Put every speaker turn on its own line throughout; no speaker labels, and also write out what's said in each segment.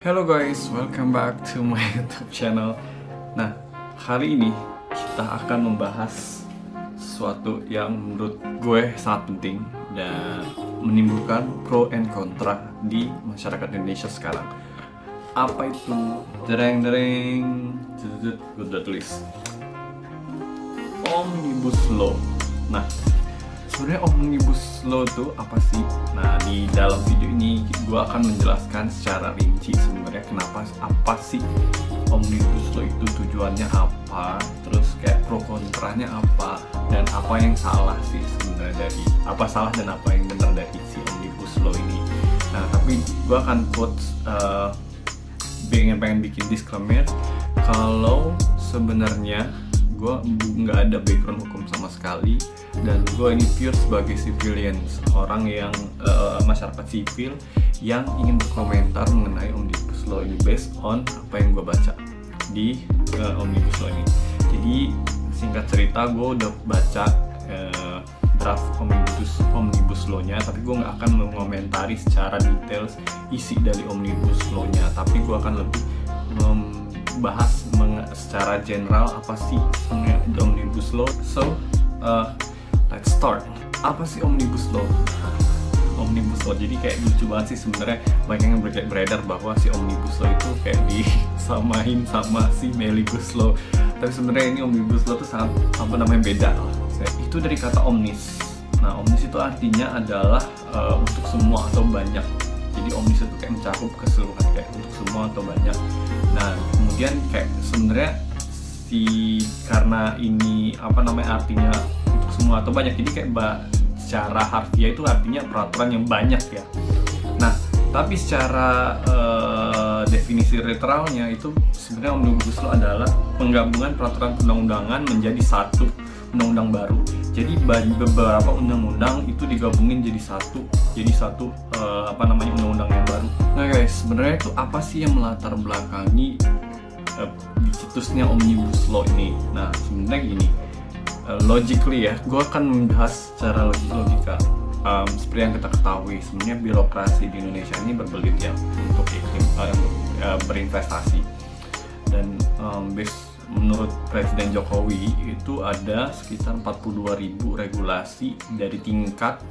Hello guys, welcome back to my YouTube channel. Nah, hari ini kita akan membahas sesuatu yang menurut gue sangat penting dan menimbulkan pro and kontra di masyarakat Indonesia sekarang. Apa itu? Dereng, gue udah tulis Omnibus Law. Nah, sebenarnya Omnibus Law itu apa sih? Nah, di dalam video ini gue akan menjelaskan secara rinci sebenarnya apa sih Omnibus Law itu, tujuannya apa, terus kayak pro kontranya apa, dan apa yang salah sih sebenarnya dari apa salah dan apa yang benar dari si Omnibus Law ini. Nah, tapi gue akan pengen bikin disclaimer kalau sebenarnya gue nggak ada background hukum sama sekali, dan gue ini pure sebagai civilian, orang yang masyarakat sipil yang ingin berkomentar mengenai Omnibus Law ini based on apa yang gue baca di Omnibus Law ini. Jadi singkat cerita, gue udah baca draft Omnibus Law-nya, tapi gue nggak akan mengomentari secara details isi dari Omnibus Law-nya, tapi gue akan lebih bahas secara general apa sih Omnibus Law. So, let's start. Apa sih Omnibus Law? Omnibus Law, jadi kayak lucu banget sih sebenarnya, banyak yang beredar bahwa si Omnibus Law itu kayak disamain sama si Omnibus Law. Tapi sebenarnya ini Omnibus Law itu sangat beda. Itu dari kata omnis. Nah, omnis itu artinya adalah untuk semua atau banyak. Jadi omnis itu kayak mencakup keseluruhan, kayak untuk semua atau banyak. Nah, kemudian kayak sebenarnya karena ini artinya untuk semua atau banyak, jadi kayak secara harfiah itu artinya peraturan yang banyak ya. Nah, tapi secara definisi literalnya itu sebenarnya Omnibus Law adalah penggabungan peraturan perundang-undangan menjadi satu undang-undang baru. Jadi beberapa undang-undang itu digabungin jadi satu undang-undang yang baru. Nah guys, sebenarnya itu apa sih yang melatar belakangi dicetusnya Omnibus Law ini? Nah, sebenarnya gini, logically ya, gue akan membahas secara logika. Seperti yang kita ketahui, sebenarnya birokrasi di Indonesia ini berbelit ya untuk berinvestasi, dan menurut Presiden Jokowi itu ada sekitar 42.000 regulasi dari tingkat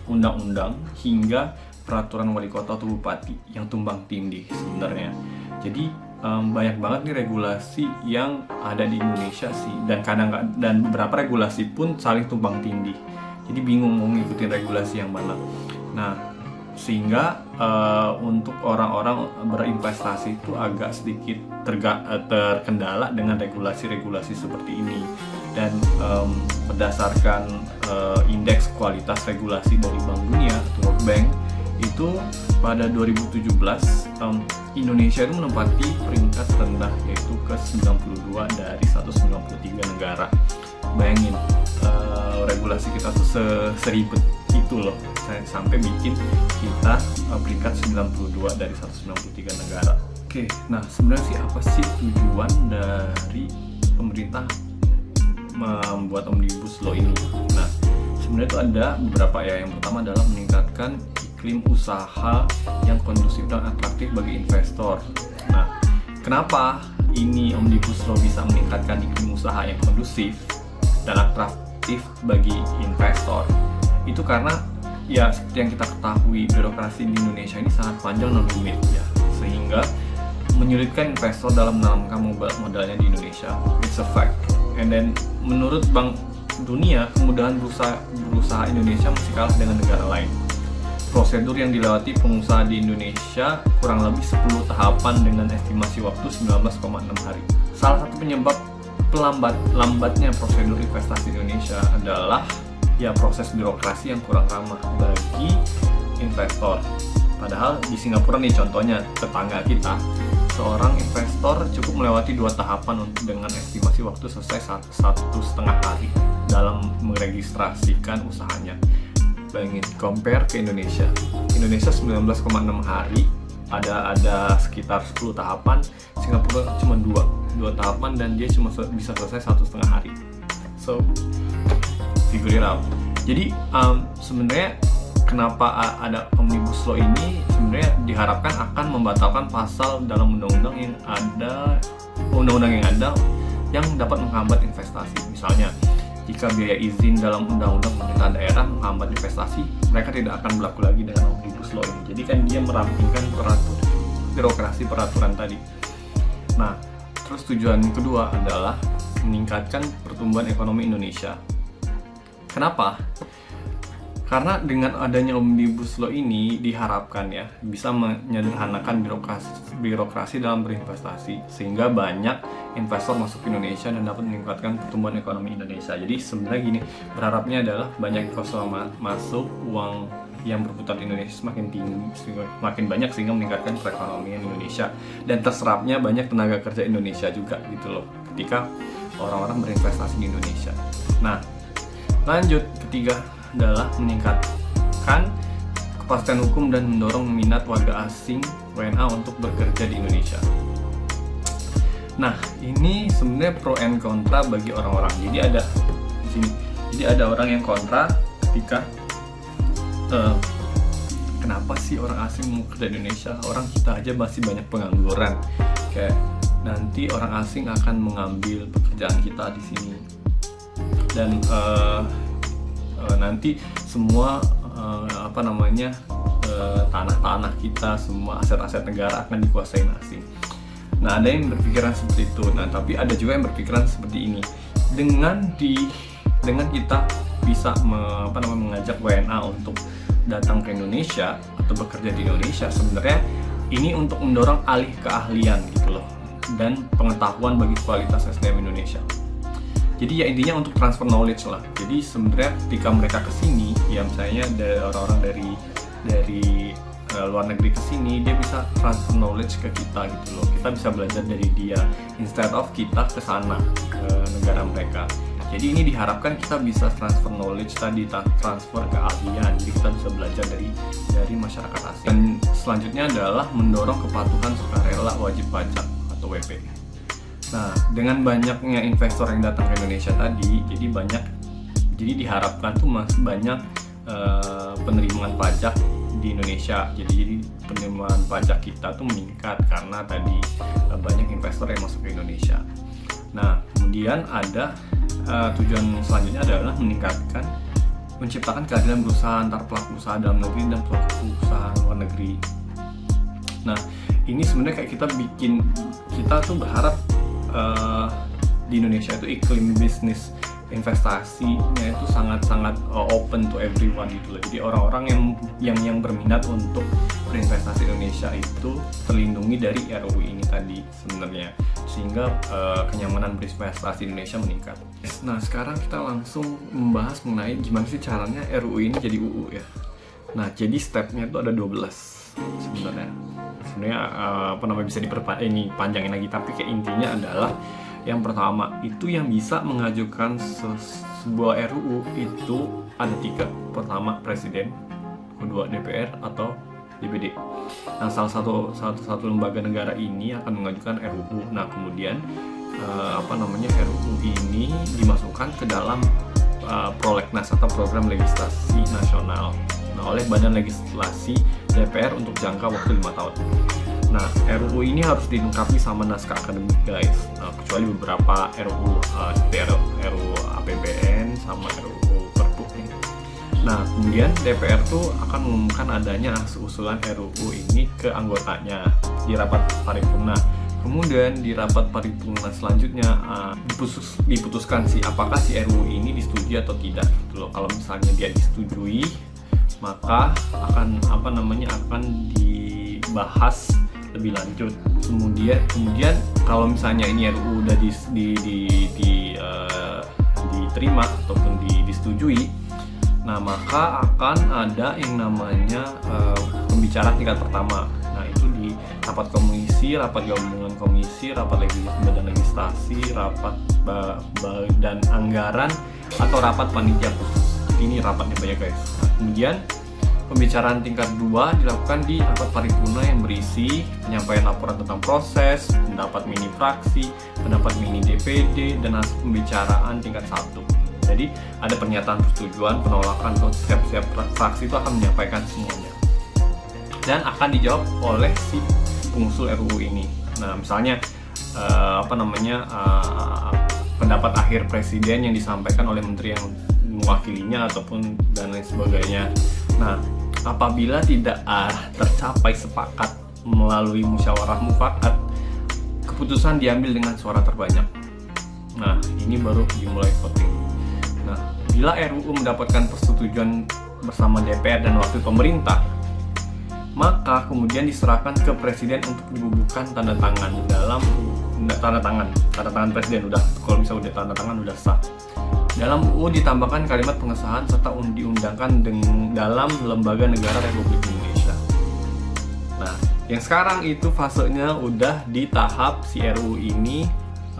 undang-undang hingga peraturan wali kota atau bupati yang tumbang tindih sebenarnya. Jadi banyak banget nih regulasi yang ada di Indonesia sih, dan beberapa regulasi pun saling tumbang tindih. Jadi bingung mau ngikutin regulasi yang mana. Nah, sehingga untuk orang-orang berinvestasi itu agak sedikit terkendala dengan regulasi-regulasi seperti ini. Dan berdasarkan indeks kualitas regulasi dari Bank Dunia atau World Bank, itu pada 2017 Indonesia itu menempati peringkat rendah, yaitu ke 92 dari 193 negara. Bayangin, regulasi kita tuh seribet itu loh, sampai bikin kita peringkat 92 dari 193 negara. Oke, nah sebenarnya sih apa sih tujuan dari pemerintah membuat Omnibus Law ini? Nah, sebenarnya itu ada beberapa ya. Yang pertama adalah meningkatkan iklim usaha yang kondusif dan atraktif bagi investor. Nah, kenapa ini Omnibus Law bisa meningkatkan iklim usaha yang kondusif dan atraktif bagi investor? Itu karena ya seperti yang kita ketahui, birokrasi di Indonesia ini sangat panjang dan rumit ya, sehingga menyulitkan investor dalam menanamkan modalnya di Indonesia. It's a fact. And then menurut Bank Dunia, kemudahan berusaha Indonesia masih kalah dengan negara lain. Prosedur yang dilewati pengusaha di Indonesia kurang lebih 10 tahapan dengan estimasi waktu 19,6 hari. Salah satu penyebab lambatnya prosedur investasi di Indonesia adalah ya proses birokrasi yang kurang ramah bagi investor. Padahal di Singapura nih contohnya, tetangga kita, seorang investor cukup melewati 2 tahapan dengan estimasi waktu selesai 1,5 hari dalam meregistrasikan usahanya. Bayangin, compare ke Indonesia 19,6 hari, ada sekitar 10 tahapan. Singapura cuma 2 tahapan dan dia cuma bisa selesai 1,5 hari. So figure it out. Jadi sebenarnya kenapa ada Omnibus Law ini sebenarnya diharapkan akan membatalkan pasal dalam undang-undang yang ada yang dapat menghambat investasi. Misalnya, jika biaya izin dalam undang-undang pemerintahan daerah menghambat investasi, mereka tidak akan berlaku lagi dengan Omnibus Law ini. Jadi kan dia merampingkan birokrasi peraturan tadi. Nah, terus tujuan kedua adalah meningkatkan pertumbuhan ekonomi Indonesia. Kenapa? Karena dengan adanya Omnibus Law ini diharapkan ya bisa menyederhanakan birokrasi dalam berinvestasi, sehingga banyak investor masuk ke Indonesia dan dapat meningkatkan pertumbuhan ekonomi Indonesia. Jadi sebenarnya gini, berharapnya adalah banyak investor masuk, uang yang berputar di Indonesia makin banyak sehingga meningkatkan perekonomian Indonesia, dan terserapnya banyak tenaga kerja Indonesia juga gitu loh ketika orang-orang berinvestasi di Indonesia. Nah, lanjut, ketiga adalah meningkatkan kepastian hukum dan mendorong minat warga asing WNA untuk bekerja di Indonesia. Nah, ini sebenarnya pro and kontra bagi orang-orang. Jadi ada di sini. Jadi ada orang yang kontra ketika kenapa sih orang asing mau kerja di Indonesia? Orang kita aja masih banyak pengangguran. Kayak nanti orang asing akan mengambil pekerjaan kita di sini. Dan nanti semua tanah-tanah kita, semua aset-aset negara akan dikuasai asing. Nah, ada yang berpikiran seperti itu. Nah, tapi ada juga yang berpikiran seperti ini. Dengan kita bisa mengajak WNA untuk datang ke Indonesia atau bekerja di Indonesia, sebenarnya ini untuk mendorong alih keahlian gitu loh, dan pengetahuan bagi kualitas SDM Indonesia. Jadi ya intinya untuk transfer knowledge lah. Jadi sebenarnya ketika mereka kesini, ya misalnya dari orang-orang dari luar negeri kesini, dia bisa transfer knowledge ke kita gitu loh. Kita bisa belajar dari dia instead of kita ke sana, ke negara mereka. Jadi ini diharapkan kita bisa transfer knowledge tadi, transfer keahlian. Jadi kita bisa belajar dari masyarakat asing. Dan selanjutnya adalah mendorong kepatuhan sukarela wajib pajak atau WP. Nah, dengan banyaknya investor yang datang ke Indonesia tadi, jadi diharapkan tuh masih banyak penerimaan pajak di Indonesia. Jadi penerimaan pajak kita tuh meningkat karena tadi banyak investor yang masuk ke Indonesia. Nah, kemudian ada tujuan selanjutnya adalah menciptakan keadilan berusaha antar pelaku usaha dalam negeri dan pelaku usaha luar negeri. Nah, ini sebenarnya kayak kita tuh berharap di Indonesia itu iklim bisnis investasinya itu sangat-sangat open to everyone gitu loh. Jadi orang-orang yang berminat untuk berinvestasi di Indonesia itu terlindungi dari RUU ini tadi sebenarnya, sehingga kenyamanan berinvestasi di Indonesia meningkat. Nah, sekarang kita langsung membahas mengenai gimana sih caranya RUU ini jadi UU ya. Nah, jadi stepnya itu ada 12 sebenarnya bisa panjangin lagi, tapi kayak intinya adalah yang pertama itu yang bisa mengajukan sebuah RUU itu ada 3. Pertama Presiden, kedua DPR atau DPD. Nah, salah satu lembaga negara ini akan mengajukan RUU. Nah, kemudian RUU ini dimasukkan ke dalam prolegnas atau program legislasi nasional oleh Badan Legislasi DPR untuk jangka waktu 5 tahun. Nah, RUU ini harus dilengkapi sama naskah akademik guys. Nah, kecuali beberapa RUU seperti RUU APBN sama RUU Perpu. Nah, kemudian DPR tuh akan mengumumkan adanya usulan RUU ini ke anggotanya di rapat paripurna. Kemudian di rapat paripurna selanjutnya diputuskan apakah si RUU ini disetujui atau tidak gitu loh. Kalau misalnya dia disetujui, maka akan dibahas lebih lanjut. Kemudian kalau misalnya ini RUU udah diterima ataupun disetujui, nah maka akan ada yang namanya pembicaraan tingkat pertama. Nah, itu di rapat komisi, rapat gabungan komisi, rapat badan legislasi, rapat badan anggaran, atau rapat panitia khusus. Ini rapatnya banyak guys. Nah, kemudian pembicaraan tingkat 2 dilakukan di rapat paripurna yang berisi penyampaian laporan tentang proses, pendapat mini fraksi, pendapat mini DPD, dan hasil pembicaraan tingkat 1. Jadi ada pernyataan persetujuan, penolakan, atau setiap fraksi itu akan menyampaikan semuanya dan akan dijawab oleh si pengusul RUU ini. Nah, misalnya pendapat akhir presiden yang disampaikan oleh menteri yang mewakilinya ataupun dan lain sebagainya. Nah, apabila tidak tercapai sepakat melalui musyawarah mufakat, keputusan diambil dengan suara terbanyak. Nah, ini baru dimulai voting. Nah, bila RUU mendapatkan persetujuan bersama DPR dan wakil pemerintah, maka kemudian diserahkan ke presiden untuk dibubuhkan tanda tangan presiden. Udah, kalau misalnya udah tanda tangan udah sah. Dalam UU ditambahkan kalimat pengesahan serta diundangkan dalam lembaga negara Republik Indonesia. Nah, yang sekarang itu fasenya udah di tahap si RUU ini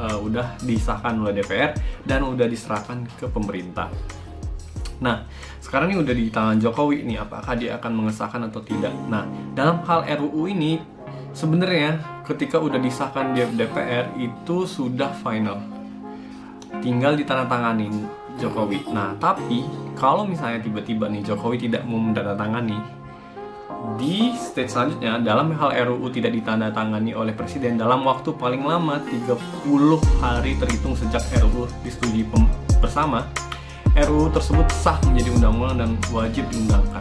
udah disahkan oleh DPR dan udah diserahkan ke pemerintah. Nah, sekarang ini udah di tangan Jokowi nih, apakah dia akan mengesahkan atau tidak. Nah, dalam hal RUU ini sebenarnya ketika udah disahkan di DPR itu sudah final, tinggal ditandatanganin Jokowi. Nah, tapi kalau misalnya tiba-tiba nih Jokowi tidak mau menandatangani, di stage selanjutnya dalam hal RUU tidak ditandatangani oleh presiden dalam waktu paling lama 30 hari terhitung sejak RUU disetujui bersama, RUU tersebut sah menjadi undang-undang dan wajib diundangkan.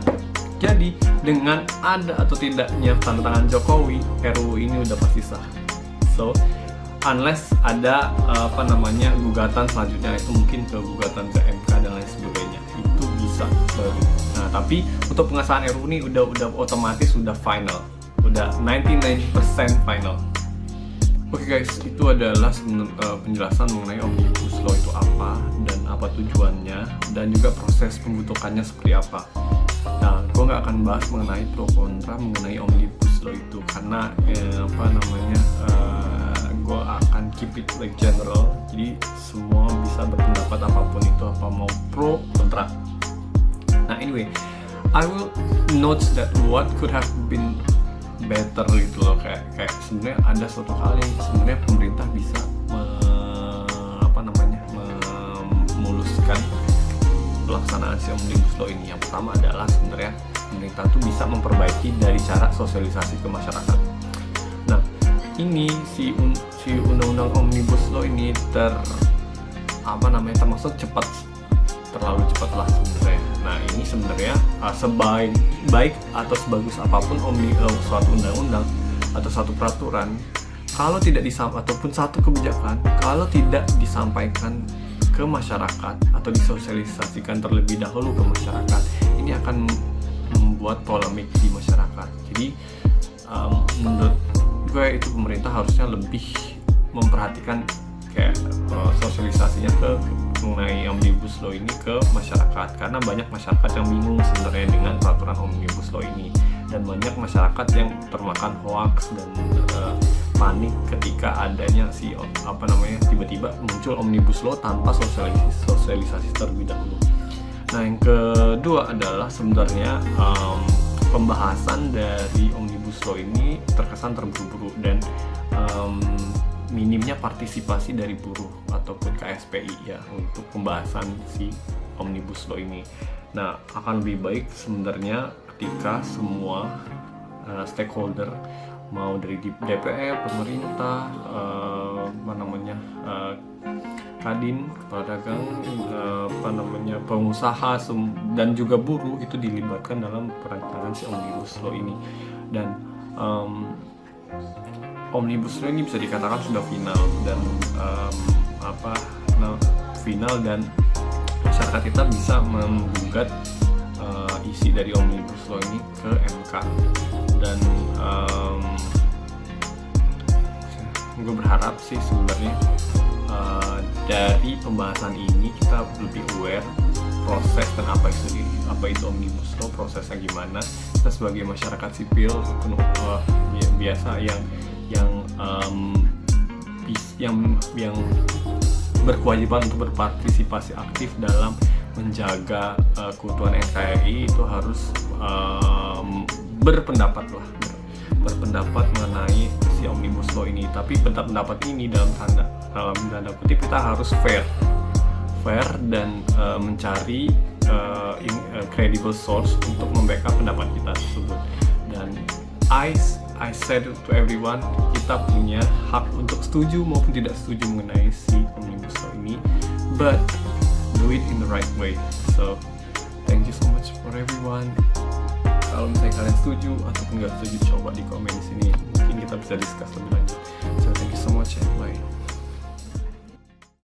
Jadi, dengan ada atau tidaknya tanda tangan Jokowi, RUU ini udah pasti sah. So, unless ada gugatan selanjutnya, itu mungkin ke gugatan ke MK dan lain sebagainya, itu bisa baru. Nah, tapi untuk pengesahan RUU ini udah otomatis udah final, udah 99% final. Oke guys, itu adalah penjelasan mengenai Omnibus Law itu apa dan apa tujuannya dan juga proses pembentukannya seperti apa. Nah, gue nggak akan bahas mengenai pro kontra mengenai Omnibus Law itu karena gue akan keep it like general. Jadi semua bisa berpendapat apapun itu, apa mau pro kontra. Nah, anyway, I will note that what could have been better gitu loh, kayak sebenarnya ada suatu hal yang sebenarnya pemerintah bisa memuluskan pelaksanaan si Omnibus Law ini. Yang pertama adalah sebenarnya pemerintah tuh bisa memperbaiki dari cara sosialisasi ke masyarakat. Nah, ini si undang-undang Omnibus Law ini termasuk terlalu cepat lah sebenarnya. Nah, ini sebenarnya sebaik atau sebagus apapun suatu undang-undang atau suatu peraturan, kalau tidak ataupun satu kebijakan, kalau tidak disampaikan ke masyarakat atau disosialisasikan terlebih dahulu ke masyarakat, ini akan membuat polemik di masyarakat. Jadi menurut gue itu pemerintah harusnya lebih memperhatikan kayak sosialisasinya mengenai Omnibus Law ini ke masyarakat, karena banyak masyarakat yang bingung sebenarnya dengan peraturan Omnibus Law ini, dan banyak masyarakat yang termakan hoax dan panik ketika adanya tiba-tiba muncul Omnibus Law tanpa sosialisasi terlebih dahulu. Nah, yang kedua adalah sebenarnya pembahasan dari Omnibus Law ini terkesan terburu-buru dan minimnya partisipasi dari buruh ataupun KSPI ya untuk pembahasan si Omnibus Law ini. Nah, akan lebih baik sebenarnya ketika semua stakeholder, mau dari DPR, pemerintah, Kadin, kepala dagang, pengusaha dan juga buruh itu dilibatkan dalam perancangan si Omnibus Law ini. Dan Omnibus Law ini bisa dikatakan sudah final dan masyarakat kita bisa menggugat isi dari Omnibus Law ini ke MK. Dan gue berharap sih sebenarnya dari pembahasan ini kita lebih aware proses dan apa itu Omnibus Law, prosesnya gimana. Kita sebagai masyarakat sipil biasa yang berkewajiban untuk berpartisipasi aktif dalam menjaga keutuhan NKRI itu harus berpendapat mengenai si Omnibus Law ini. Tapi pendapat ini dalam tanda kutip kita harus fair
fair dan mencari credible source untuk membackup pendapat kita tersebut. Dan I said to everyone, kita punya hak untuk setuju maupun tidak setuju mengenai si Omnibus Law ini, but do it in the right way. So thank you so much for everyone. Kalau misalnya kalian setuju ataupun nggak setuju, coba di komen di sini, mungkin kita bisa discuss lebih lanjut. So thank you so much and bye.